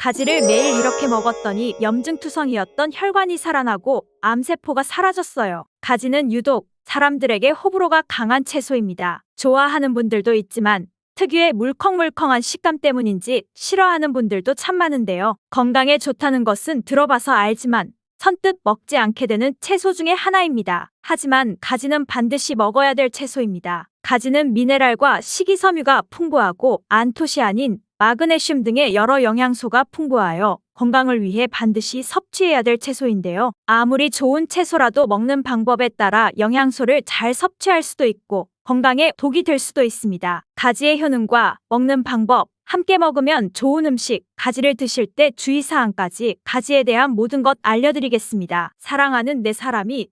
가지를 매일 이렇게 먹었더니 염증투성이었던 혈관이 살아나고 암세포가 사라졌어요. 가지는 유독 사람들에게 호불호가 강한 채소입니다. 좋아하는 분들도 있지만 특유의 물컹물컹한 식감 때문인지 싫어하는 분들도 참 많은데요. 건강에 좋다는 것은 들어봐서 알지만 선뜻 먹지 않게 되는 채소 중에 하나입니다. 하지만 가지는 반드시 먹어야 될 채소입니다. 가지는 미네랄과 식이섬유가 풍부하고 안토시아닌, 마그네슘 등의 여러 영양소가 풍부하여 건강을 위해 반드시 섭취해야 될 채소인데요. 아무리 좋은 채소라도 먹는 방법에 따라 영양소를 잘 섭취할 수도 있고 건강에 독이 될 수도 있습니다. 가지의 효능과 먹는 방법, 함께 먹으면 좋은 음식, 가지를 드실 때 주의사항까지 가지에 대한 모든 것 알려드리겠습니다. 사랑하는 내 사람이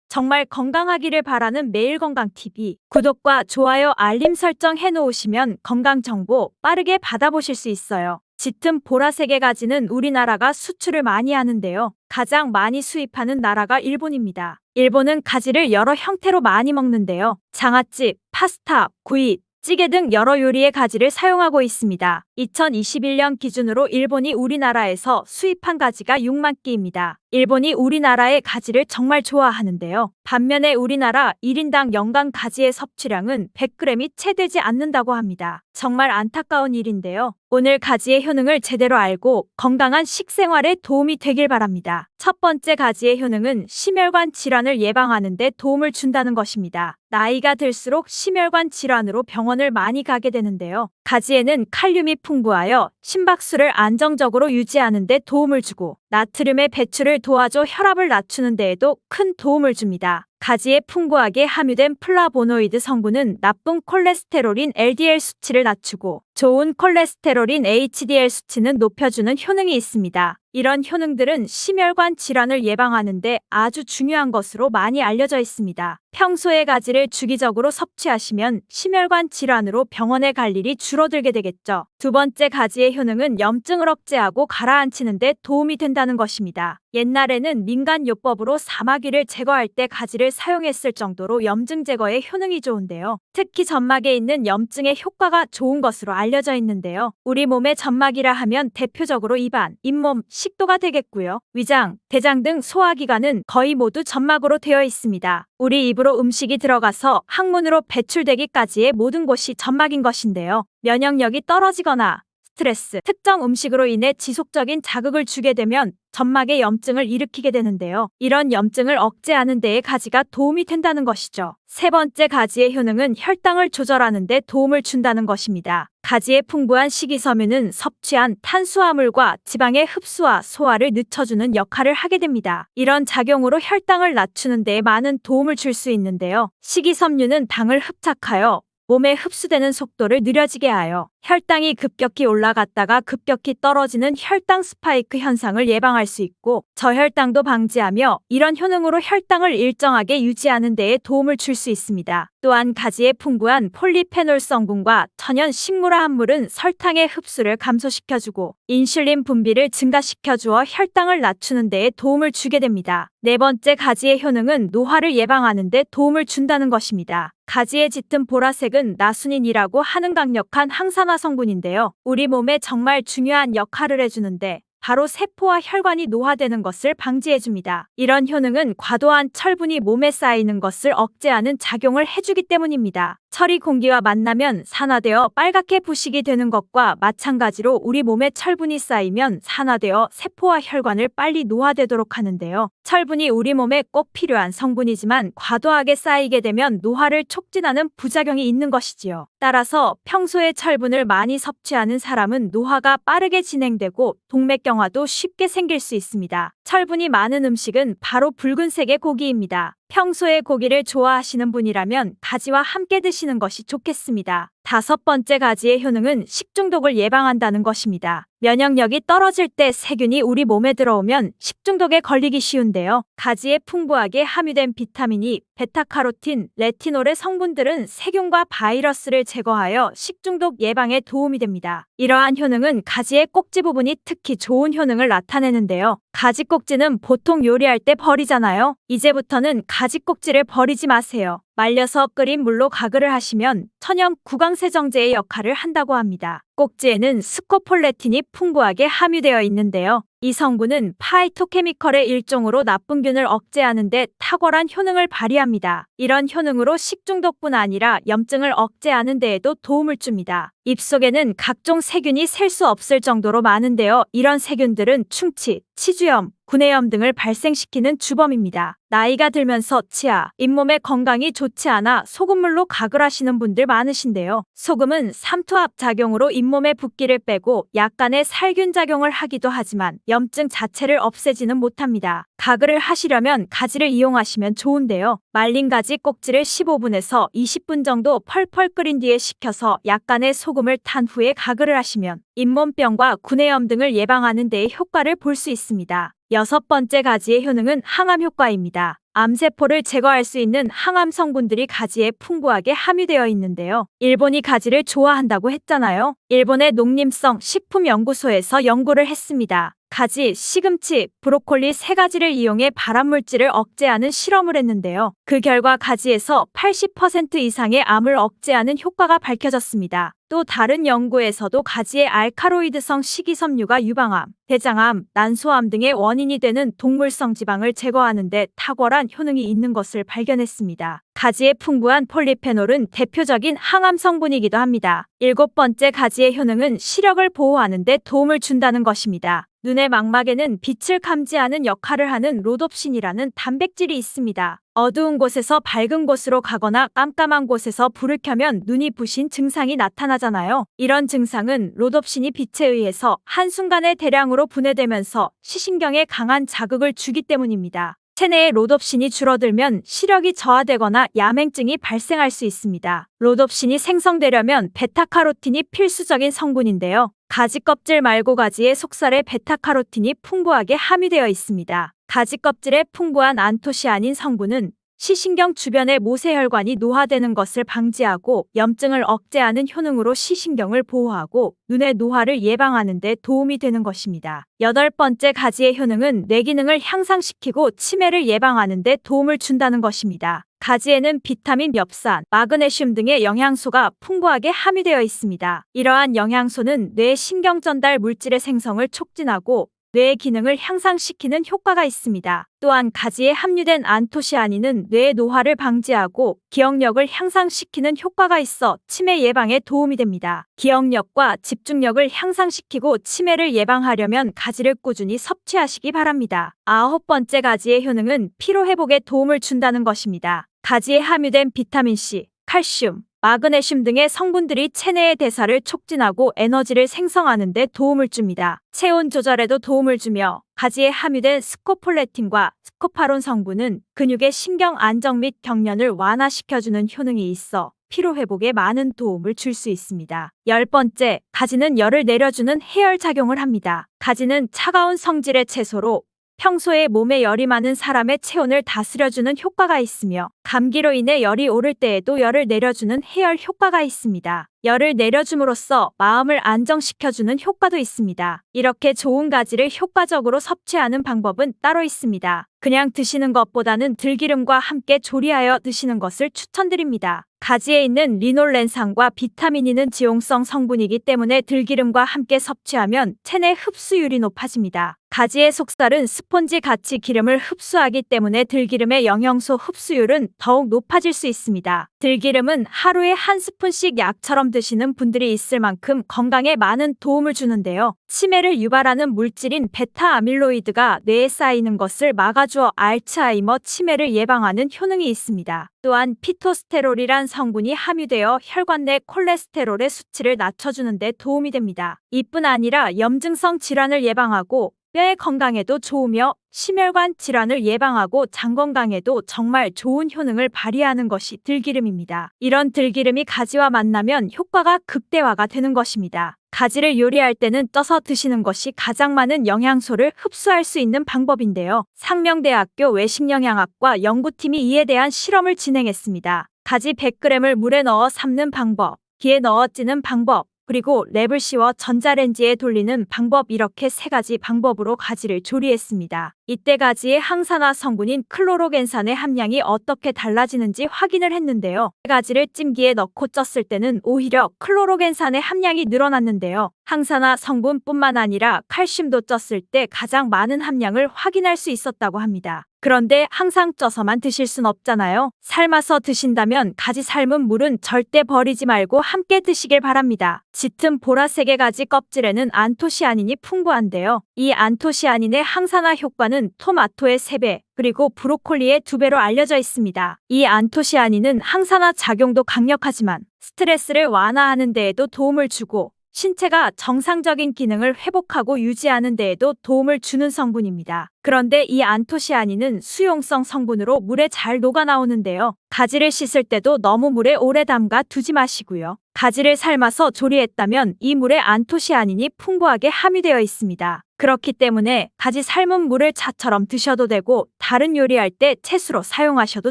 정말 건강하기를 바라는 매일건강TV 구독과 좋아요 알림 설정 해놓으시면 건강정보 빠르게 받아보실 수 있어요. 짙은 보라색의 가지는 우리나라가 수출을 많이 하는데요. 가장 많이 수입하는 나라가 일본입니다. 일본은 가지를 여러 형태로 많이 먹는데요. 장아찌, 파스타, 구이, 찌개 등 여러 요리에 가지를 사용하고 있습니다. 2021년 기준으로 일본이 우리나라에서 수입한 가지가 6만 끼입니다. 일본이 우리나라의 가지를 정말 좋아하는데요. 반면에 우리나라 1인당 연간 가지의 섭취량은 100g이 채 되지 않는다고 합니다. 정말 안타까운 일인데요. 오늘 가지의 효능을 제대로 알고 건강한 식생활에 도움이 되길 바랍니다. 첫 번째 가지의 효능은 심혈관 질환을 예방하는 데 도움을 준다는 것입니다. 나이가 들수록 심혈관 질환으로 병원을 많이 가게 되는데요. 가지에는 칼륨이 풍부하여 심박수를 안정적으로 유지하는 데 도움을 주고 나트륨의 배출을 도와줘 혈압을 낮추는 데에도 큰 도움을 줍니다. 가지에 풍부하게 함유된 플라보노이드 성분은 나쁜 콜레스테롤인 LDL 수치를 낮추고 좋은 콜레스테롤인 HDL 수치는 높여주는 효능이 있습니다. 이런 효능들은 심혈관 질환을 예방하는 데 아주 중요한 것으로 많이 알려져 있습니다. 평소에 가지를 주기적으로 섭취하시면 심혈관 질환으로 병원에 갈 일이 줄어들게 되겠죠. 두 번째 가지의 효능은 염증을 억제하고 가라앉히는 데 도움이 된다는 것입니다. 옛날에는 민간요법으로 사마귀를 제거할 때 가지를 사용했을 정도로 염증 제거에 효능이 좋은데요. 특히 점막에 있는 염증에 효과가 좋은 것으로 알려져 있는데요. 우리 몸의 점막이라 하면 대표적으로 입안, 잇몸, 식도가 되겠고요. 위장, 대장 등 소화기관은 거의 모두 점막으로 되어 있습니다. 우리 입으로 음식이 들어가서 항문으로 배출되기까지의 모든 곳이 점막인 것인데요. 면역력이 떨어지거나 스트레스, 특정 음식으로 인해 지속적인 자극을 주게 되면 점막에 염증을 일으키게 되는데요. 이런 염증을 억제하는 데에 가지가 도움이 된다는 것이죠. 세 번째 가지의 효능은 혈당을 조절하는 데 도움을 준다는 것입니다. 가지의 풍부한 식이섬유는 섭취한 탄수화물과 지방의 흡수와 소화를 늦춰주는 역할을 하게 됩니다. 이런 작용으로 혈당을 낮추는 데에 많은 도움을 줄 수 있는데요. 식이섬유는 당을 흡착하여 몸에 흡수되는 속도를 느려지게 하여 혈당이 급격히 올라갔다가 급격히 떨어지는 혈당 스파이크 현상을 예방할 수 있고 저혈당도 방지하며 이런 효능으로 혈당을 일정하게 유지하는 데에 도움을 줄 수 있습니다. 또한 가지의 풍부한 폴리페놀 성분과 천연 식물화 합물은 설탕의 흡수를 감소시켜주고 인슐린 분비를 증가시켜주어 혈당을 낮추는 데에 도움을 주게 됩니다. 네 번째 가지의 효능은 노화를 예방하는 데 도움을 준다는 것입니다. 가지의 짙은 보라색은 나수닌이라고 하는 강력한 항산화 성분인데요. 우리 몸에 정말 중요한 역할을 해주는데 바로 세포와 혈관이 노화되는 것을 방지해줍니다. 이런 효능은 과도한 철분이 몸에 쌓이는 것을 억제하는 작용을 해주기 때문입니다. 철이 공기와 만나면 산화되어 빨갛게 부식이 되는 것과 마찬가지로 우리 몸에 철분이 쌓이면 산화되어 세포와 혈관을 빨리 노화되도록 하는데요. 철분이 우리 몸에 꼭 필요한 성분이지만 과도하게 쌓이게 되면 노화를 촉진하는 부작용이 있는 것이지요. 따라서 평소에 철분을 많이 섭취하는 사람은 노화가 빠르게 진행되고 동맥경화도 쉽게 생길 수 있습니다. 철분이 많은 음식은 바로 붉은색의 고기입니다. 평소에 고기를 좋아하시는 분이라면 가지와 함께 드시는 것이 좋겠습니다. 다섯 번째 가지의 효능은 식중독을 예방한다는 것입니다. 면역력이 떨어질 때 세균이 우리 몸에 들어오면 식중독에 걸리기 쉬운데요. 가지에 풍부하게 함유된 비타민이 베타카로틴, 레티놀의 성분들은 세균과 바이러스를 제거하여 식중독 예방에 도움이 됩니다. 이러한 효능은 가지의 꼭지 부분이 특히 좋은 효능을 나타내는데요. 가지 꼭지는 보통 요리할 때 버리잖아요. 이제부터는 가지 꼭지를 버리지 마세요. 말려서 끓인 물로 가글을 하시면 천연 구강세정제의 역할을 한다고 합니다. 꼭지에는 스코폴레틴이 풍부하게 함유되어 있는데요. 이 성분은 파이토케미컬의 일종으로 나쁜균을 억제하는 데 탁월한 효능을 발휘합니다. 이런 효능으로 식중독뿐 아니라 염증을 억제하는 데에도 도움을 줍니다. 입속에는 각종 세균이 셀 수 없을 정도로 많은데요. 이런 세균들은 충치, 치주염, 구내염 등을 발생시키는 주범입니다. 나이가 들면서 치아, 잇몸의 건강이 좋지 않아 소금물로 가글하시는 분들 많으신데요. 소금은 삼투압 작용으로 잇몸의 붓기를 빼고 약간의 살균 작용을 하기도 하지만 염증 자체를 없애지는 못합니다. 가글을 하시려면 가지를 이용하시면 좋은데요. 말린 가지 꼭지를 15분에서 20분 정도 펄펄 끓인 뒤에 식혀서 약간의 소금을 탄 후에 가글을 하시면 잇몸병과 구내염 등을 예방하는 데에 효과를 볼 수 있습니다. 6번째 가지의 효능은 항암 효과입니다. 암세포를 제거할 수 있는 항암 성분들이 가지에 풍부하게 함유되어 있는데요. 일본이 가지를 좋아한다고 했잖아요. 일본의 농림성 식품연구소에서 연구를 했습니다. 가지, 시금치, 브로콜리 3가지를 이용해 발암물질을 억제하는 실험을 했는데요. 그 결과 가지에서 80% 이상의 암을 억제하는 효과가 밝혀졌습니다. 또 다른 연구에서도 가지의 알카로이드성 식이섬유가 유방암, 대장암, 난소암 등의 원인이 되는 동물성 지방을 제거하는 데 탁월한 효능이 있는 것을 발견했습니다. 가지의 풍부한 폴리페놀은 대표적인 항암 성분이기도 합니다. 7번째 가지의 효능은 시력을 보호하는 데 도움을 준다는 것입니다. 눈의 망막에는 빛을 감지하는 역할을 하는 로놉신이라는 단백질이 있습니다. 어두운 곳에서 밝은 곳으로 가거나 깜깜한 곳에서 불을 켜면 눈이 부신 증상이 나타나잖아요. 이런 증상은 로놉신이 빛에 의해서 한순간에 대량으로 분해되면서 시신경에 강한 자극을 주기 때문입니다. 체내의 로놉신이 줄어들면 시력이 저하되거나 야맹증이 발생할 수 있습니다. 로놉신이 생성되려면 베타카로틴이 필수적인 성분인데요. 가지 껍질 말고 가지의 속살에 베타카로틴이 풍부하게 함유되어 있습니다. 가지 껍질에 풍부한 안토시아닌 성분은 시신경 주변의 모세혈관이 노화되는 것을 방지하고 염증을 억제하는 효능으로 시신경을 보호하고 눈의 노화를 예방하는 데 도움이 되는 것입니다. 8번째 가지의 효능은 뇌 기능을 향상시키고 치매를 예방하는 데 도움을 준다는 것입니다. 가지에는 비타민, 엽산, 마그네슘 등의 영양소가 풍부하게 함유되어 있습니다. 이러한 영양소는 뇌 신경 전달 물질의 생성을 촉진하고 뇌의 기능을 향상시키는 효과가 있습니다. 또한 가지에 함유된 안토시아닌은 뇌의 노화를 방지하고 기억력을 향상시키는 효과가 있어 치매 예방에 도움이 됩니다. 기억력과 집중력을 향상시키고 치매를 예방하려면 가지를 꾸준히 섭취하시기 바랍니다. 9번째 가지의 효능은 피로회복에 도움을 준다는 것입니다. 가지에 함유된 비타민C, 칼슘, 마그네슘 등의 성분들이 체내의 대사를 촉진하고 에너지를 생성하는 데 도움을 줍니다. 체온 조절에도 도움을 주며 가지에 함유된 스코폴레틴과 스코파론 성분은 근육의 신경 안정 및 경련을 완화시켜주는 효능이 있어 피로회복에 많은 도움을 줄 수 있습니다. 10번째, 가지는 열을 내려주는 해열 작용을 합니다. 가지는 차가운 성질의 채소로 평소에 몸에 열이 많은 사람의 체온을 다스려주는 효과가 있으며 감기로 인해 열이 오를 때에도 열을 내려주는 해열 효과가 있습니다. 열을 내려줌으로써 마음을 안정시켜주는 효과도 있습니다. 이렇게 좋은 가지를 효과적으로 섭취하는 방법은 따로 있습니다. 그냥 드시는 것보다는 들기름과 함께 조리하여 드시는 것을 추천드립니다. 가지에 있는 리놀렌산과 비타민이는 지용성 성분이기 때문에 들기름과 함께 섭취하면 체내 흡수율이 높아집니다. 가지의 속살은 스폰지 같이 기름을 흡수하기 때문에 들기름의 영양소 흡수율은 더욱 높아질 수 있습니다. 들기름은 하루에 한 스푼씩 약처럼 드시는 분들이 있을 만큼 건강에 많은 도움을 주는데요. 치매를 유발하는 물질인 베타아밀로이드가 뇌에 쌓이는 것을 막아주어 알츠하이머 치매를 예방하는 효능이 있습니다. 또한 피토스테롤이란 성분이 함유되어 혈관 내 콜레스테롤의 수치를 낮춰주는 데 도움이 됩니다. 이뿐 아니라 염증성 질환을 예방하고 뼈의 건강에도 좋으며 심혈관 질환을 예방하고 장 건강에도 정말 좋은 효능을 발휘하는 것이 들기름입니다. 이런 들기름이 가지와 만나면 효과가 극대화가 되는 것입니다. 가지를 요리할 때는 쪄서 드시는 것이 가장 많은 영양소를 흡수할 수 있는 방법인데요. 상명대학교 외식영양학과 연구팀이 이에 대한 실험을 진행했습니다. 가지 100g을 물에 넣어 삶는 방법, 기에 넣어 찌는 방법, 그리고 랩을 씌워 전자레인지에 돌리는 방법 이렇게 세 가지 방법으로 가지를 조리했습니다. 이때 가지의 항산화 성분인 클로로겐산의 함량이 어떻게 달라지는지 확인을 했는데요. 가지를 찜기에 넣고 쪘을 때는 오히려 클로로겐산의 함량이 늘어났는데요. 항산화 성분뿐만 아니라 칼슘도 쪘을 때 가장 많은 함량을 확인할 수 있었다고 합니다. 그런데 항상 쪄서만 드실 순 없잖아요. 삶아서 드신다면 가지 삶은 물은 절대 버리지 말고 함께 드시길 바랍니다. 짙은 보라색의 가지 껍질에는 안토시아닌이 풍부한데요. 이 안토시아닌의 항산화 효과는 토마토의 3배, 그리고 브로콜리의 2배로 알려져 있습니다. 이 안토시아닌은 항산화 작용도 강력하지만 스트레스를 완화하는 데에도 도움을 주고 신체가 정상적인 기능을 회복하고 유지하는 데에도 도움을 주는 성분입니다. 그런데 이 안토시아닌은 수용성 성분으로 물에 잘 녹아 나오는데요. 가지를 씻을 때도 너무 물에 오래 담가 두지 마시고요. 가지를 삶아서 조리했다면 이 물에 안토시아닌이 풍부하게 함유되어 있습니다. 그렇기 때문에 가지 삶은 물을 차처럼 드셔도 되고 다른 요리할 때 채수로 사용하셔도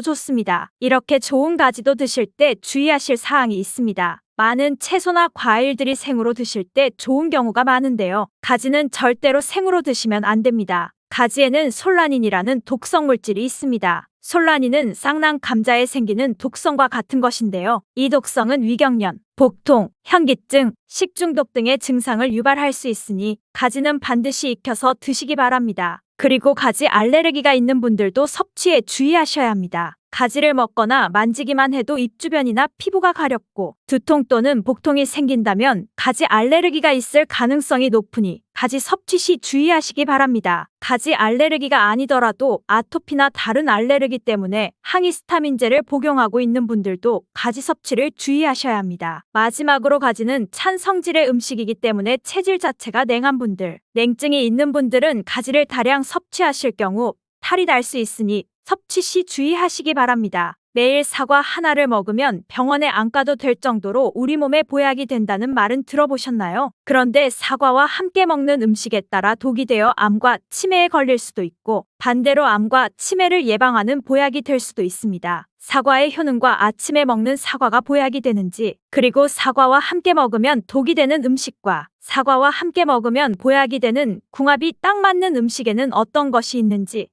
좋습니다. 이렇게 좋은 가지도 드실 때 주의하실 사항이 있습니다. 많은 채소나 과일들이 생으로 드실 때 좋은 경우가 많은데요. 가지는 절대로 생으로 드시면 안 됩니다. 가지에는 솔라닌이라는 독성 물질이 있습니다. 솔라닌은 쌍랑 감자에 생기는 독성과 같은 것인데요. 이 독성은 위경련, 복통, 현기증, 식중독 등의 증상을 유발할 수 있으니 가지는 반드시 익혀서 드시기 바랍니다. 그리고 가지 알레르기가 있는 분들도 섭취에 주의하셔야 합니다. 가지를 먹거나 만지기만 해도 입 주변이나 피부가 가렵고 두통 또는 복통이 생긴다면 가지 알레르기가 있을 가능성이 높으니 가지 섭취 시 주의하시기 바랍니다. 가지 알레르기가 아니더라도 아토피나 다른 알레르기 때문에 항히스타민제를 복용하고 있는 분들도 가지 섭취를 주의하셔야 합니다. 마지막으로 가지는 찬 성질의 음식이기 때문에 체질 자체가 냉한 분들, 냉증이 있는 분들은 가지를 다량 섭취하실 경우 탈이 날 수 있으니 섭취 시 주의하시기 바랍니다. 매일 사과 하나를 먹으면 병원에 안 가도 될 정도로 우리 몸에 보약이 된다는 말은 들어보셨나요? 그런데 사과와 함께 먹는 음식에 따라 독이 되어 암과 치매에 걸릴 수도 있고 반대로 암과 치매를 예방하는 보약이 될 수도 있습니다. 사과의 효능과 아침에 먹는 사과가 보약이 되는지, 그리고 사과와 함께 먹으면 독이 되는 음식과 사과와 함께 먹으면 보약이 되는 궁합이 딱 맞는 음식에는 어떤 것이 있는지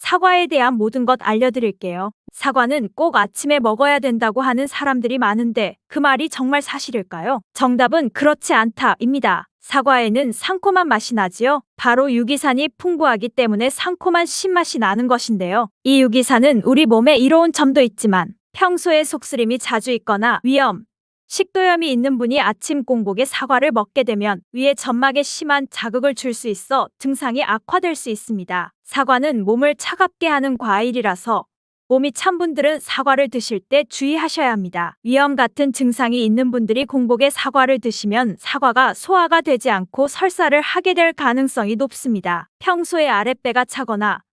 사과에 대한 모든 것 알려드릴게요. 사과는 꼭 아침에 먹어야 된다고 하는 사람들이 많은데 그 말이 정말 사실일까요? 정답은 그렇지 않다입니다. 사과에는 상콤한 맛이 나지요. 바로 유기산이 풍부하기 때문에 상콤한 신맛이 나는 것인데요. 이 유기산은 우리 몸에 이로운 점도 있지만 평소에 속쓰림이 자주 있거나 위염, 식도염이 있는 분이 아침 공복에 사과를 먹게 되면 위의 점막에 심한 자극을 줄 수 있어 증상이 악화될 수 있습니다. 사과는 몸을 차갑게 하는 과일이라서 몸이 찬 분들은 사과를 드실 때 주의하셔야 합니다. 위염 같은 증상이 있는 분들이 공복에 사과를 드시면 사과가 소화가 되지 않고 설사를 하게 될 가능성이 높습니다. 평소에 아랫배가 차거나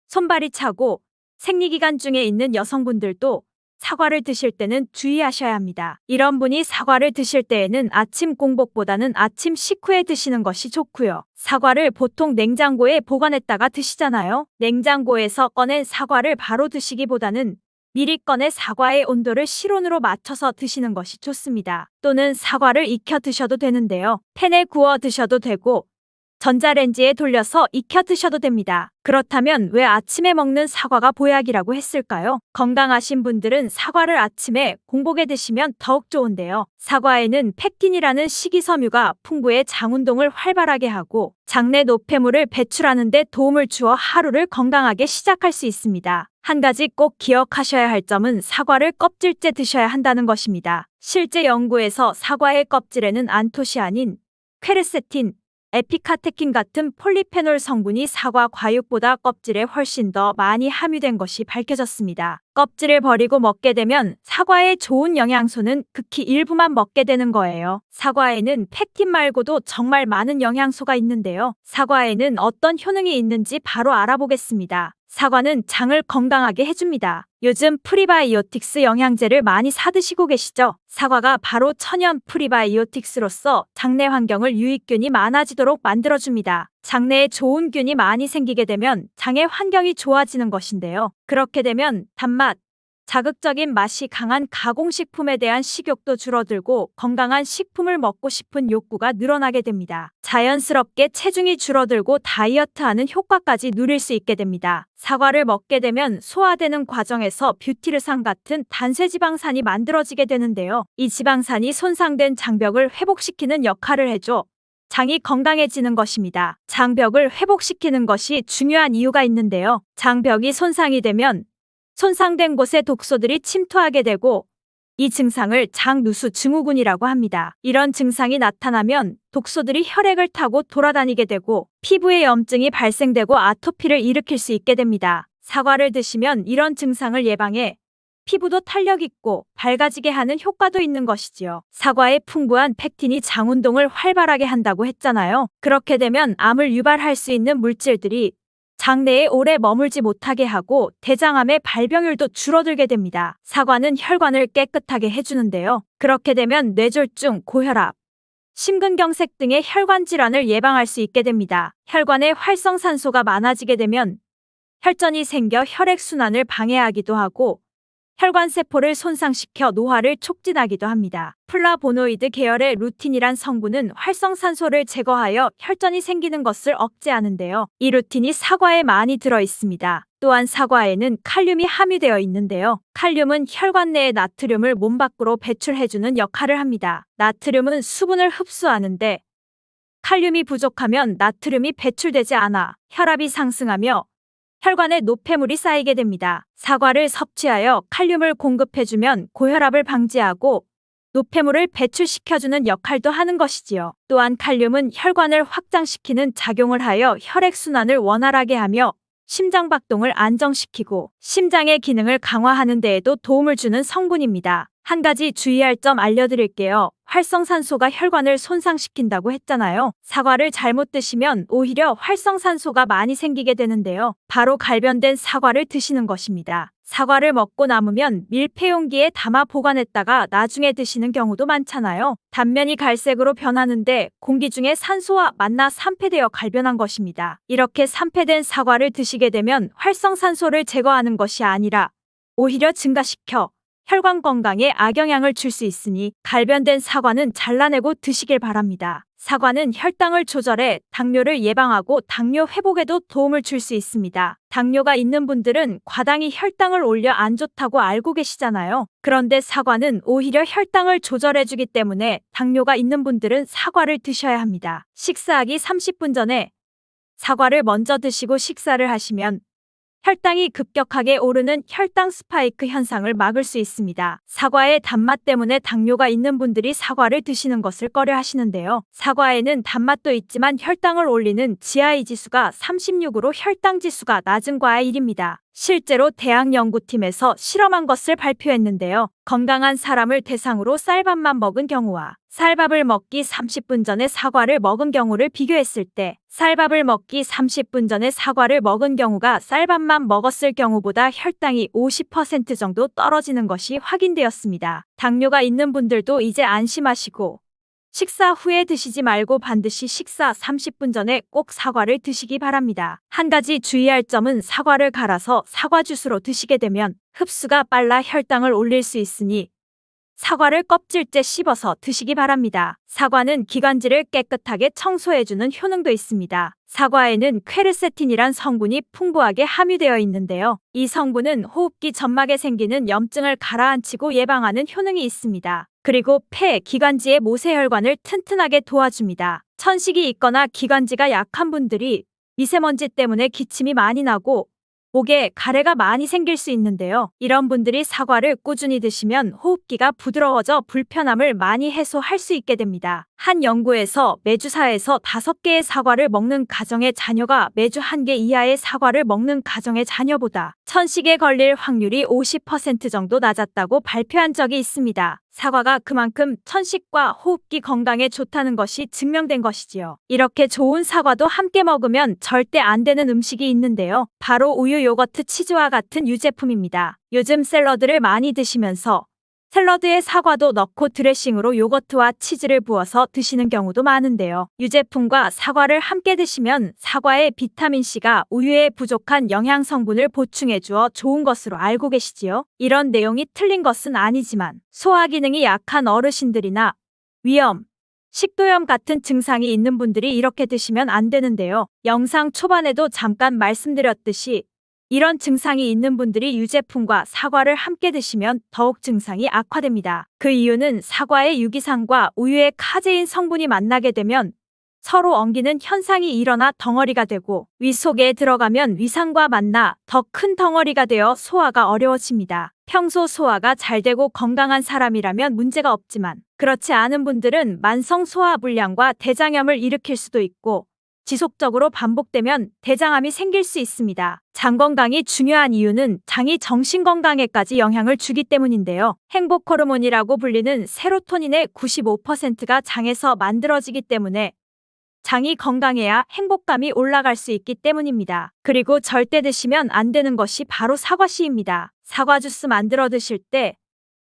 손발이 차고 생리기간 중에 있는 여성분들도 사과를 드실 때는 주의하셔야 합니다. 이런 분이 사과를 드실 때에는 아침 공복보다는 아침 식후에 드시는 것이 좋고요. 사과를 보통 냉장고에 보관했다가 드시잖아요. 냉장고에서 꺼낸 사과를 바로 드시기보다는 미리 꺼내 사과의 온도를 실온으로 맞춰서 드시는 것이 좋습니다. 또는 사과를 익혀 드셔도 되는데요. 팬에 구워 드셔도 되고 전자레인지에 돌려서 익혀 드셔도 됩니다. 그렇다면 왜 아침에 먹는 사과가 보약이라고 했을까요? 건강하신 분들은 사과를 아침에 공복에 드시면 더욱 좋은데요. 사과에는 펙틴이라는 식이섬유가 풍부해 장운동을 활발하게 하고 장내 노폐물을 배출하는 데 도움을 주어 하루를 건강하게 시작할 수 있습니다. 한 가지 꼭 기억하셔야 할 점은 사과를 껍질째 드셔야 한다는 것입니다. 실제 연구에서 사과의 껍질에는 안토시아닌, 퀘르세틴, 에피카테킨 같은 폴리페놀 성분이 사과 과육보다 껍질에 훨씬 더 많이 함유된 것이 밝혀졌습니다. 껍질을 버리고 먹게 되면 사과의 좋은 영양소는 극히 일부만 먹게 되는 거예요. 사과에는 펙틴 말고도 정말 많은 영양소가 있는데요. 사과에는 어떤 효능이 있는지 바로 알아보겠습니다. 사과는 장을 건강하게 해줍니다. 요즘 프리바이오틱스 영양제를 많이 사드시고 계시죠? 사과가 바로 천연 프리바이오틱스로서 장내 환경을 유익균이 많아지도록 만들어줍니다. 장내에 좋은 균이 많이 생기게 되면 장의 환경이 좋아지는 것인데요. 그렇게 되면 단맛, 자극적인 맛이 강한 가공식품에 대한 식욕도 줄어들고 건강한 식품을 먹고 싶은 욕구가 늘어나게 됩니다. 자연스럽게 체중이 줄어들고 다이어트하는 효과까지 누릴 수 있게 됩니다. 사과를 먹게 되면 소화되는 과정에서 뷰티르산 같은 단쇄지방산이 만들어지게 되는데요. 이 지방산이 손상된 장벽을 회복시키는 역할을 해줘 장이 건강해지는 것입니다. 장벽을 회복시키는 것이 중요한 이유가 있는데요. 장벽이 손상이 되면 손상된 곳에 독소들이 침투하게 되고 이 증상을 장누수 증후군이라고 합니다. 이런 증상이 나타나면 독소들이 혈액을 타고 돌아다니게 되고 피부에 염증이 발생되고 아토피를 일으킬 수 있게 됩니다. 사과를 드시면 이런 증상을 예방해 피부도 탄력 있고 밝아지게 하는 효과도 있는 것이지요. 사과의 풍부한 펙틴이 장 운동을 활발하게 한다고 했잖아요. 그렇게 되면 암을 유발할 수 있는 물질들이 장내에 오래 머물지 못하게 하고 대장암의 발병률도 줄어들게 됩니다. 사과는 혈관을 깨끗하게 해주는데요. 그렇게 되면 뇌졸중, 고혈압, 심근경색 등의 혈관 질환을 예방할 수 있게 됩니다. 혈관에 활성산소가 많아지게 되면 혈전이 생겨 혈액순환을 방해하기도 하고 혈관세포를 손상시켜 노화를 촉진하기도 합니다. 플라보노이드 계열의 루틴이란 성분은 활성산소를 제거하여 혈전이 생기는 것을 억제하는데요. 이 루틴이 사과에 많이 들어 있습니다. 또한 사과에는 칼륨이 함유되어 있는데요. 칼륨은 혈관 내의 나트륨을 몸 밖으로 배출해주는 역할을 합니다. 나트륨은 수분을 흡수하는데 칼륨이 부족하면 나트륨이 배출되지 않아 혈압이 상승하며 혈관에 노폐물이 쌓이게 됩니다. 사과를 섭취하여 칼륨을 공급해주면 고혈압을 방지하고 노폐물을 배출시켜주는 역할도 하는 것이지요. 또한 칼륨은 혈관을 확장시키는 작용을 하여 혈액순환을 원활하게 하며 심장박동을 안정시키고 심장의 기능을 강화하는 데에도 도움을 주는 성분입니다. 한 가지 주의할 점 알려드릴게요. 활성산소가 혈관을 손상시킨다고 했잖아요. 사과를 잘못 드시면 오히려 활성산소가 많이 생기게 되는데요. 바로 갈변된 사과를 드시는 것입니다. 사과를 먹고 남으면 밀폐용기에 담아 보관했다가 나중에 드시는 경우도 많잖아요. 단면이 갈색으로 변하는데 공기 중에 산소와 만나 산패되어 갈변한 것입니다. 이렇게 산패된 사과를 드시게 되면 활성산소를 제거하는 것이 아니라 오히려 증가시켜 혈관 건강에 악영향을 줄 수 있으니 갈변된 사과는 잘라내고 드시길 바랍니다. 사과는 혈당을 조절해 당뇨를 예방하고 당뇨 회복에도 도움을 줄 수 있습니다. 당뇨가 있는 분들은 과당이 혈당을 올려 안 좋다고 알고 계시잖아요. 그런데 사과는 오히려 혈당을 조절해주기 때문에 당뇨가 있는 분들은 사과를 드셔야 합니다. 식사하기 30분 전에 사과를 먼저 드시고 식사를 하시면 혈당이 급격하게 오르는 혈당 스파이크 현상을 막을 수 있습니다. 사과의 단맛 때문에 당뇨가 있는 분들이 사과를 드시는 것을 꺼려 하시는데요. 사과에는 단맛도 있지만 혈당을 올리는 GI 지수가 36으로 혈당 지수가 낮은 과일입니다. 실제로 대학연구팀에서 실험한 것을 발표했는데요. 건강한 사람을 대상으로 쌀밥만 먹은 경우와 쌀밥을 먹기 30분 전에 사과를 먹은 경우를 비교했을 때 쌀밥을 먹기 30분 전에 사과를 먹은 경우가 쌀밥만 먹었을 경우보다 혈당이 50% 정도 떨어지는 것이 확인되었습니다. 당뇨가 있는 분들도 이제 안심하시고 식사 후에 드시지 말고 반드시 식사 30분 전에 꼭 사과를 드시기 바랍니다. 한 가지 주의할 점은 사과를 갈아서 사과 주스로 드시게 되면 흡수가 빨라 혈당을 올릴 수 있으니 사과를 껍질째 씹어서 드시기 바랍니다. 사과는 기관지를 깨끗하게 청소해주는 효능도 있습니다. 사과에는 퀘르세틴이란 성분이 풍부하게 함유되어 있는데요. 이 성분은 호흡기 점막에 생기는 염증을 가라앉히고 예방하는 효능이 있습니다. 그리고 폐, 기관지의 모세혈관을 튼튼하게 도와줍니다. 천식이 있거나 기관지가 약한 분들이 미세먼지 때문에 기침이 많이 나고 목에 가래가 많이 생길 수 있는데요. 이런 분들이 사과를 꾸준히 드시면 호흡기가 부드러워져 불편함을 많이 해소할 수 있게 됩니다. 한 연구에서 매주 4에서 5개의 사과를 먹는 가정의 자녀가 매주 1개 이하의 사과를 먹는 가정의 자녀보다 천식에 걸릴 확률이 50% 정도 낮았다고 발표한 적이 있습니다. 사과가 그만큼 천식과 호흡기 건강에 좋다는 것이 증명된 것이지요. 이렇게 좋은 사과도 함께 먹으면 절대 안 되는 음식이 있는데요. 바로 우유, 요거트, 치즈와 같은 유제품입니다. 요즘 샐러드를 많이 드시면서 샐러드에 사과도 넣고 드레싱으로 요거트와 치즈를 부어서 드시는 경우도 많은데요. 유제품과 사과를 함께 드시면 사과의 비타민C가 우유에 부족한 영양 성분을 보충해 주어 좋은 것으로 알고 계시지요? 이런 내용이 틀린 것은 아니지만 소화 기능이 약한 어르신들이나 위염, 식도염 같은 증상이 있는 분들이 이렇게 드시면 안 되는데요. 영상 초반에도 잠깐 말씀드렸듯이 이런 증상이 있는 분들이 유제품과 사과를 함께 드시면 더욱 증상이 악화됩니다. 그 이유는 사과의 유기산과 우유의 카제인 성분이 만나게 되면 서로 엉기는 현상이 일어나 덩어리가 되고 위 속에 들어가면 위산과 만나 더 큰 덩어리가 되어 소화가 어려워집니다. 평소 소화가 잘 되고 건강한 사람이라면 문제가 없지만 그렇지 않은 분들은 만성 소화불량과 대장염을 일으킬 수도 있고 지속적으로 반복되면 대장암이 생길 수 있습니다. 장 건강이 중요한 이유는 장이 정신 건강에까지 영향을 주기 때문인데요. 행복 호르몬이라고 불리는 세로토닌의 95%가 장에서 만들어지기 때문에 장이 건강해야 행복감이 올라갈 수 있기 때문입니다. 그리고 절대 드시면 안 되는 것이 바로 사과씨입니다. 사과 주스 만들어 드실 때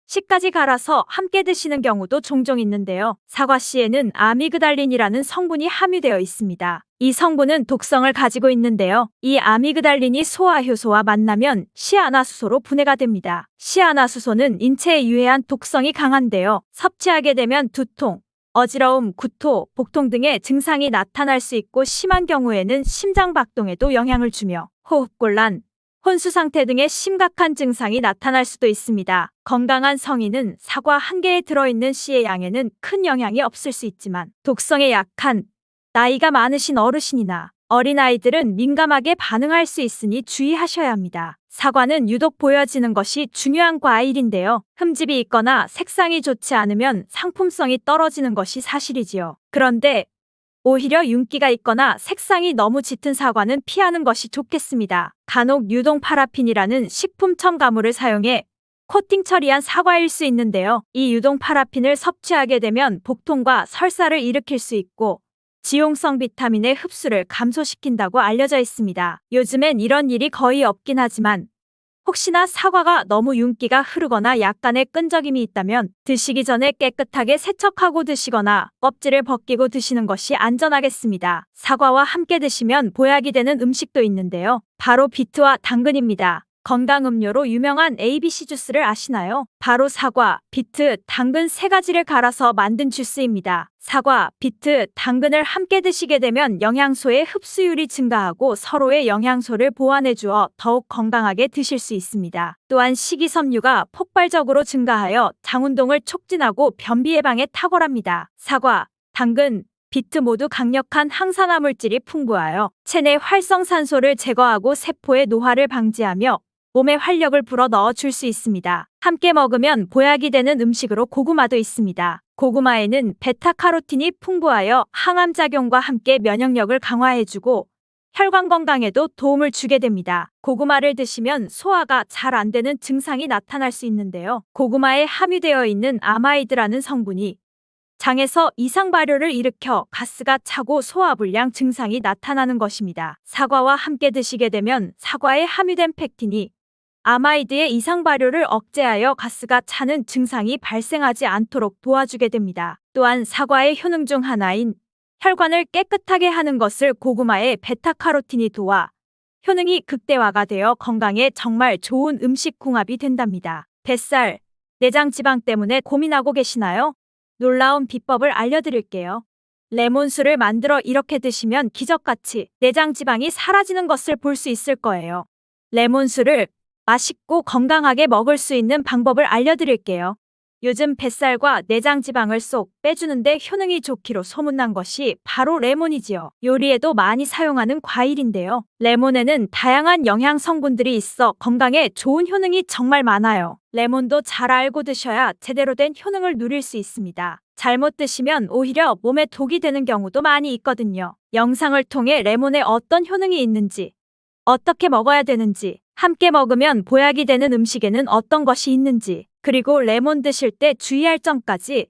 씨까지 갈아서 함께 드시는 경우도 종종 있는데요. 사과씨에는 아미그달린이라는 성분이 함유되어 있습니다. 이 성분은 독성을 가지고 있는데요. 이 아미그달린이 소화효소와 만나면 시아나수소로 분해가 됩니다. 시아나수소는 인체에 유해한 독성이 강한데요. 섭취하게 되면 두통, 어지러움, 구토, 복통 등의 증상이 나타날 수 있고 심한 경우에는 심장박동에도 영향을 주며 호흡곤란, 혼수 상태 등의 심각한 증상이 나타날 수도 있습니다. 건강한 성인은 사과 한 개에 들어있는 씨의 양에는 큰 영향이 없을 수 있지만 독성에 약한 나이가 많으신 어르신이나 어린아이들은 민감하게 반응할 수 있으니 주의하셔야 합니다. 사과는 유독 보여지는 것이 중요한 과일인데요. 흠집이 있거나 색상이 좋지 않으면 상품성이 떨어지는 것이 사실이지요. 그런데 오히려 윤기가 있거나 색상이 너무 짙은 사과는 피하는 것이 좋겠습니다. 간혹 유동 파라핀이라는 식품 첨가물을 사용해 코팅 처리한 사과일 수 있는데요. 이 유동 파라핀을 섭취하게 되면 복통과 설사를 일으킬 수 있고 지용성 비타민의 흡수를 감소시킨다고 알려져 있습니다. 요즘엔 이런 일이 거의 없긴 하지만 혹시나 사과가 너무 윤기가 흐르거나 약간의 끈적임이 있다면 드시기 전에 깨끗하게 세척하고 드시거나 껍질을 벗기고 드시는 것이 안전하겠습니다. 사과와 함께 드시면 보약이 되는 음식도 있는데요. 바로 비트와 당근입니다. 건강음료로 유명한 ABC 주스를 아시나요? 바로 사과, 비트, 당근 세 가지를 갈아서 만든 주스입니다. 사과, 비트, 당근을 함께 드시게 되면 영양소의 흡수율이 증가하고 서로의 영양소를 보완해 주어 더욱 건강하게 드실 수 있습니다. 또한 식이섬유가 폭발적으로 증가하여 장운동을 촉진하고 변비 예방에 탁월합니다. 사과, 당근, 비트 모두 강력한 항산화 물질이 풍부하여 체내 활성산소를 제거하고 세포의 노화를 방지하며 몸에 활력을 불어 넣어 줄 수 있습니다. 함께 먹으면 보약이 되는 음식으로 고구마도 있습니다. 고구마에는 베타카로틴이 풍부하여 항암작용과 함께 면역력을 강화해주고 혈관 건강에도 도움을 주게 됩니다. 고구마를 드시면 소화가 잘 안 되는 증상이 나타날 수 있는데요. 고구마에 함유되어 있는 아마이드라는 성분이 장에서 이상 발효를 일으켜 가스가 차고 소화불량 증상이 나타나는 것입니다. 사과와 함께 드시게 되면 사과에 함유된 펙틴이 아마이드의 이상 발효를 억제하여 가스가 차는 증상이 발생하지 않도록 도와주게 됩니다. 또한 사과의 효능 중 하나인 혈관을 깨끗하게 하는 것을 고구마의 베타카로틴이 도와 효능이 극대화가 되어 건강에 정말 좋은 음식 궁합이 된답니다. 뱃살, 내장 지방 때문에 고민하고 계시나요? 놀라운 비법을 알려드릴게요. 레몬수를 만들어 이렇게 드시면 기적같이 내장 지방이 사라지는 것을 볼 수 있을 거예요. 레몬수를 맛있고 건강하게 먹을 수 있는 방법을 알려드릴게요. 요즘 뱃살과 내장 지방을 쏙 빼주는데 효능이 좋기로 소문난 것이 바로 레몬이지요. 요리에도 많이 사용하는 과일인데요. 레몬에는 다양한 영양 성분들이 있어 건강에 좋은 효능이 정말 많아요. 레몬도 잘 알고 드셔야 제대로 된 효능을 누릴 수 있습니다. 잘못 드시면 오히려 몸에 독이 되는 경우도 많이 있거든요. 영상을 통해 레몬에 어떤 효능이 있는지, 어떻게 먹어야 되는지, 함께 먹으면 보약이 되는 음식에는 어떤 것이 있는지, 그리고 레몬 드실 때 주의할 점까지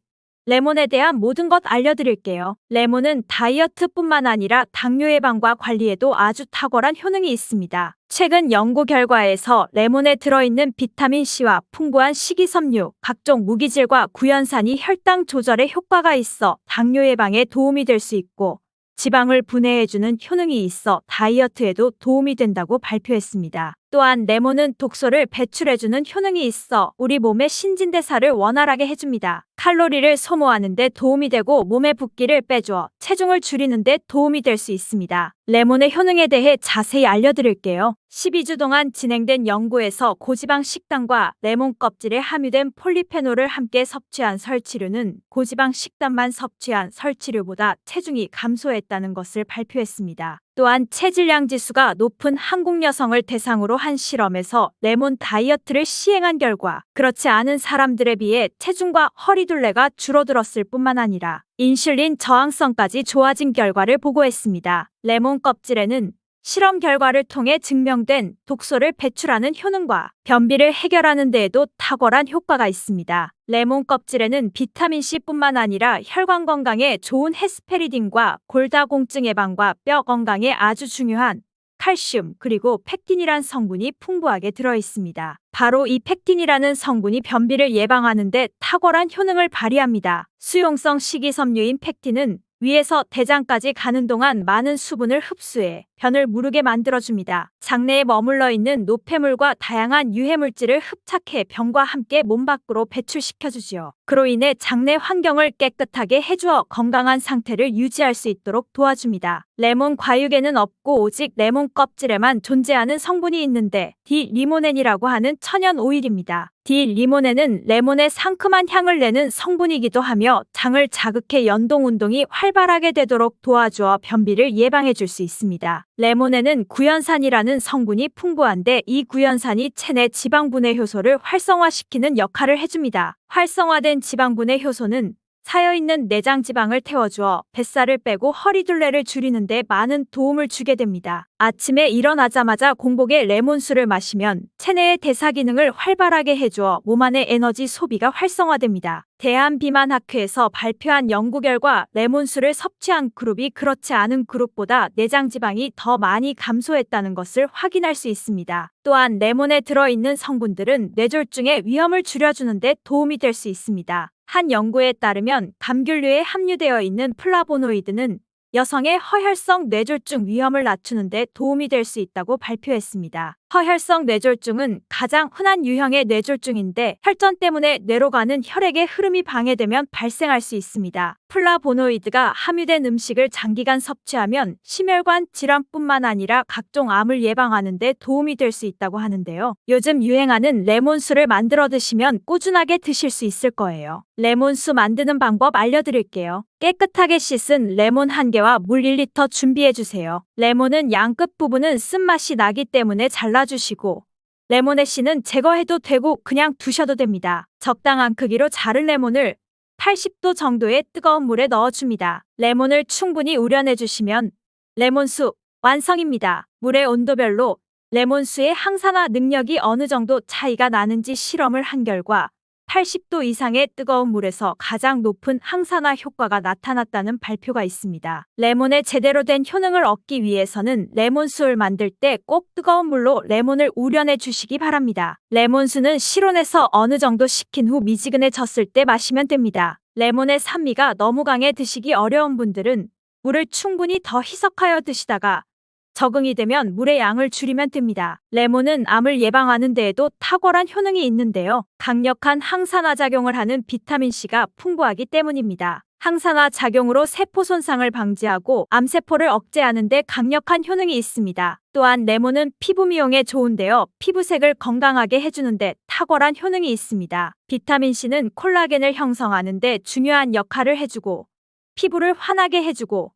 레몬에 대한 모든 것 알려드릴게요. 레몬은 다이어트뿐만 아니라 당뇨 예방과 관리에도 아주 탁월한 효능이 있습니다. 최근 연구 결과에서 레몬에 들어있는 비타민C와 풍부한 식이섬유, 각종 무기질과 구연산이 혈당 조절에 효과가 있어 당뇨 예방에 도움이 될 수 있고 지방을 분해해주는 효능이 있어 다이어트에도 도움이 된다고 발표했습니다. 또한 레몬은 독소를 배출해주는 효능이 있어 우리 몸의 신진대사를 원활하게 해줍니다. 칼로리를 소모하는 데 도움이 되고 몸의 붓기를 빼주어 체중을 줄이는 데 도움이 될 수 있습니다. 레몬의 효능에 대해 자세히 알려드릴게요. 12주 동안 진행된 연구에서 고지방 식단과 레몬 껍질에 함유된 폴리페놀을 함께 섭취한 설치류는 고지방 식단만 섭취한 설치류보다 체중이 감소했다는 것을 발표했습니다. 또한 체질량 지수가 높은 한국 여성을 대상으로 한 실험에서 레몬 다이어트를 시행한 결과 그렇지 않은 사람들에 비해 체중과 허리둘레가 줄어들었을 뿐만 아니라 인슐린 저항성까지 좋아진 결과를 보고했습니다. 레몬 껍질에는 실험 결과를 통해 증명된 독소를 배출하는 효능과 변비를 해결하는 데에도 탁월한 효과가 있습니다. 레몬 껍질에는 비타민C뿐만 아니라 혈관 건강에 좋은 헤스페리딘과 골다공증 예방과 뼈 건강에 아주 중요한 칼슘 그리고 펙틴이란 성분이 풍부하게 들어있습니다. 바로 이 펙틴이라는 성분이 변비를 예방하는 데 탁월한 효능을 발휘합니다. 수용성 식이섬유인 펙틴은 위에서 대장까지 가는 동안 많은 수분을 흡수해 변을 무르게 만들어줍니다. 장내에 머물러 있는 노폐물과 다양한 유해물질을 흡착해 변과 함께 몸 밖으로 배출시켜주지요. 그로 인해 장내 환경을 깨끗하게 해주어 건강한 상태를 유지할 수 있도록 도와줍니다. 레몬 과육에는 없고 오직 레몬 껍질에만 존재하는 성분이 있는데 D-리모넨이라고 하는 천연 오일입니다. D-리모넨은 레몬의 상큼한 향을 내는 성분이기도 하며 장을 자극해 연동 운동이 활발하게 되도록 도와주어 변비를 예방해 줄 수 있습니다. 레몬에는 구연산이라는 성분이 풍부한데 이 구연산이 체내 지방분해 효소를 활성화시키는 역할을 해줍니다. 활성화된 지방분해 효소는 쌓여있는 내장 지방을 태워주어 뱃살을 빼고 허리둘레를 줄이는 데 많은 도움을 주게 됩니다. 아침에 일어나자마자 공복에 레몬수를 마시면 체내의 대사 기능을 활발하게 해주어 몸 안의 에너지 소비가 활성화됩니다. 대한비만학회에서 발표한 연구 결과 레몬수를 섭취한 그룹이 그렇지 않은 그룹보다 내장 지방이 더 많이 감소했다는 것을 확인할 수 있습니다. 또한 레몬에 들어있는 성분들은 뇌졸중의 위험을 줄여주는 데 도움이 될 수 있습니다. 한 연구에 따르면 감귤류에 함유되어 있는 플라보노이드는 여성의 허혈성 뇌졸중 위험을 낮추는 데 도움이 될 수 있다고 발표했습니다. 허혈성 뇌졸중은 가장 흔한 유형의 뇌졸중인데 혈전 때문에 뇌로 가는 혈액의 흐름이 방해되면 발생할 수 있습니다. 플라보노이드가 함유된 음식을 장기간 섭취하면 심혈관 질환뿐만 아니라 각종 암을 예방하는 데 도움이 될 수 있다고 하는데요. 요즘 유행하는 레몬수를 만들어 드시면 꾸준하게 드실 수 있을 거예요. 레몬수 만드는 방법 알려드릴게요. 깨끗하게 씻은 레몬 1개와 물 1리터 준비해주세요. 레몬은 양 끝부분은 쓴맛이 나기 때문에 잘라주시고 레몬의 씨는 제거해도 되고 그냥 두셔도 됩니다. 적당한 크기로 자른 레몬을 80도 정도의 뜨거운 물에 넣어줍니다. 레몬을 충분히 우려내주시면 레몬수 완성입니다. 물의 온도별로 레몬수의 항산화 능력이 어느 정도 차이가 나는지 실험을 한 결과 80도 이상의 뜨거운 물에서 가장 높은 항산화 효과가 나타났다는 발표가 있습니다. 레몬의 제대로 된 효능을 얻기 위해서는 레몬수를 만들 때 꼭 뜨거운 물로 레몬을 우려내 주시기 바랍니다. 레몬수는 실온에서 어느 정도 식힌 후 미지근해졌을 때 마시면 됩니다. 레몬의 산미가 너무 강해 드시기 어려운 분들은 물을 충분히 더 희석하여 드시다가 적응이 되면 물의 양을 줄이면 됩니다. 레몬은 암을 예방하는 데에도 탁월한 효능이 있는데요. 강력한 항산화 작용을 하는 비타민C가 풍부하기 때문입니다. 항산화 작용으로 세포 손상을 방지하고 암세포를 억제하는 데 강력한 효능이 있습니다. 또한 레몬은 피부 미용에 좋은데요. 피부색을 건강하게 해주는 데 탁월한 효능이 있습니다. 비타민C는 콜라겐을 형성하는 데 중요한 역할을 해주고 피부를 환하게 해주고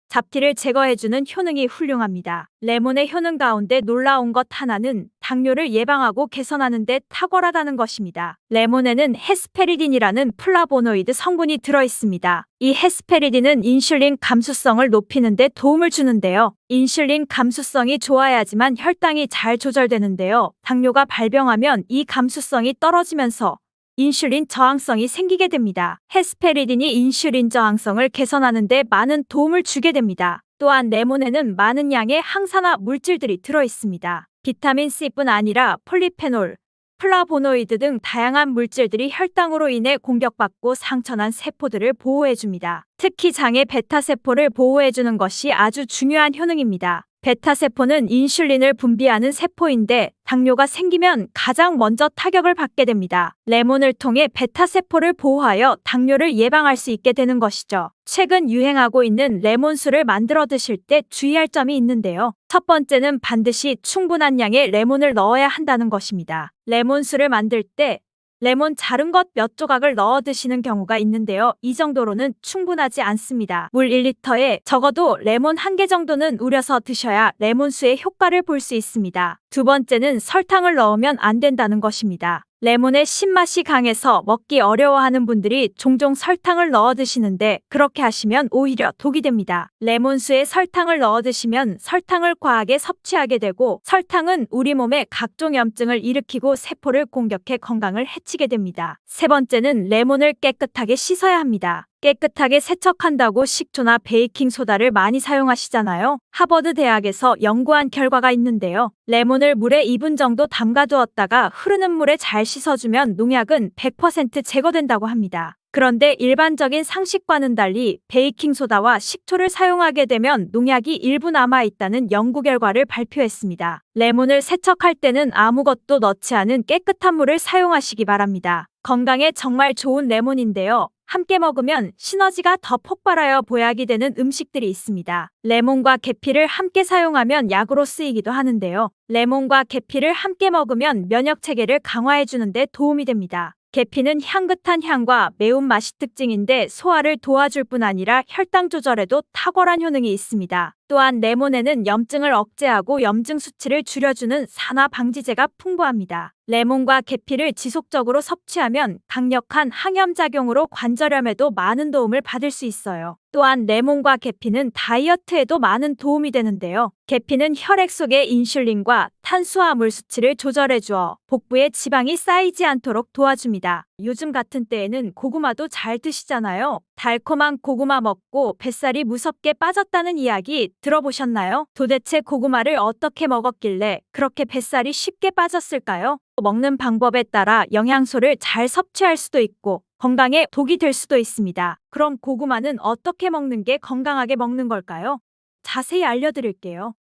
잡티를 제거해주는 효능이 훌륭합니다. 레몬의 효능 가운데 놀라운 것 하나는 당뇨를 예방하고 개선하는 데 탁월하다는 것입니다. 레몬에는 헤스페리딘이라는 플라보노이드 성분이 들어있습니다. 이 헤스페리딘은 인슐린 감수성을 높이는 데 도움을 주는데요. 인슐린 감수성이 좋아야지만 혈당이 잘 조절되는데요. 당뇨가 발병하면 이 감수성이 떨어지면서 인슐린 저항성이 생기게 됩니다. 헤스페리딘이 인슐린 저항성을 개선하는 데 많은 도움을 주게 됩니다. 또한 레몬에는 많은 양의 항산화 물질들이 들어 있습니다. 비타민 C뿐 아니라 폴리페놀, 플라보노이드 등 다양한 물질들이 혈당으로 인해 공격받고 상처난 세포들을 보호해줍니다. 특히 장의 베타세포를 보호해주는 것이 아주 중요한 효능입니다. 베타세포는 인슐린을 분비하는 세포인데 당뇨가 생기면 가장 먼저 타격을 받게 됩니다. 레몬을 통해 베타세포를 보호하여 당뇨를 예방할 수 있게 되는 것이죠. 최근 유행하고 있는 레몬수를 만들어 드실 때 주의할 점이 있는데요. 첫 번째는 반드시 충분한 양의 레몬을 넣어야 한다는 것입니다. 레몬수를 만들 때 레몬 자른 것 몇 조각을 넣어 드시는 경우가 있는데요. 이 정도로는 충분하지 않습니다. 물 1리터에 적어도 레몬 1개 정도는 우려서 드셔야 레몬수의 효과를 볼 수 있습니다. 두 번째는 설탕을 넣으면 안 된다는 것입니다. 레몬의 신맛이 강해서 먹기 어려워하는 분들이 종종 설탕을 넣어 드시는데 그렇게 하시면 오히려 독이 됩니다. 레몬수에 설탕을 넣어 드시면 설탕을 과하게 섭취하게 되고 설탕은 우리 몸에 각종 염증을 일으키고 세포를 공격해 건강을 해치게 됩니다. 세 번째는 레몬을 깨끗하게 씻어야 합니다. 깨끗하게 세척한다고 식초나 베이킹소다를 많이 사용하시잖아요. 하버드 대학에서 연구한 결과가 있는데요. 레몬을 물에 2분 정도 담가두었다가 흐르는 물에 잘 씻어주면 농약은 100% 제거된다고 합니다. 그런데 일반적인 상식과는 달리 베이킹소다와 식초를 사용하게 되면 농약이 일부 남아있다는 연구 결과를 발표했습니다. 레몬을 세척할 때는 아무것도 넣지 않은 깨끗한 물을 사용하시기 바랍니다. 건강에 정말 좋은 레몬인데요. 함께 먹으면 시너지가 더 폭발하여 보약이 되는 음식들이 있습니다. 레몬과 계피를 함께 사용하면 약으로 쓰이기도 하는데요. 레몬과 계피를 함께 먹으면 면역 체계를 강화해주는 데 도움이 됩니다. 계피는 향긋한 향과 매운맛이 특징인데 소화를 도와줄 뿐 아니라 혈당 조절에도 탁월한 효능이 있습니다. 또한 레몬에는 염증을 억제하고 염증 수치를 줄여주는 산화 방지제가 풍부합니다. 레몬과 계피를 지속적으로 섭취하면 강력한 항염작용으로 관절염에도 많은 도움을 받을 수 있어요. 또한 레몬과 계피는 다이어트에도 많은 도움이 되는데요. 계피는 혈액 속의 인슐린과 탄수화물 수치를 조절해주어 복부에 지방이 쌓이지 않도록 도와줍니다. 요즘 같은 때에는 고구마도 잘 드시잖아요. 달콤한 고구마 먹고 뱃살이 무섭게 빠졌다는 이야기 들어보셨나요? 도대체 고구마를 어떻게 먹었길래 그렇게 뱃살이 쉽게 빠졌을까요? 먹는 방법에 따라 영양소를 잘 섭취할 수도 있고 건강에 독이 될 수도 있습니다. 그럼 고구마는 어떻게 먹는 게 건강하게 먹는 걸까요? 자세히 알려드릴게요.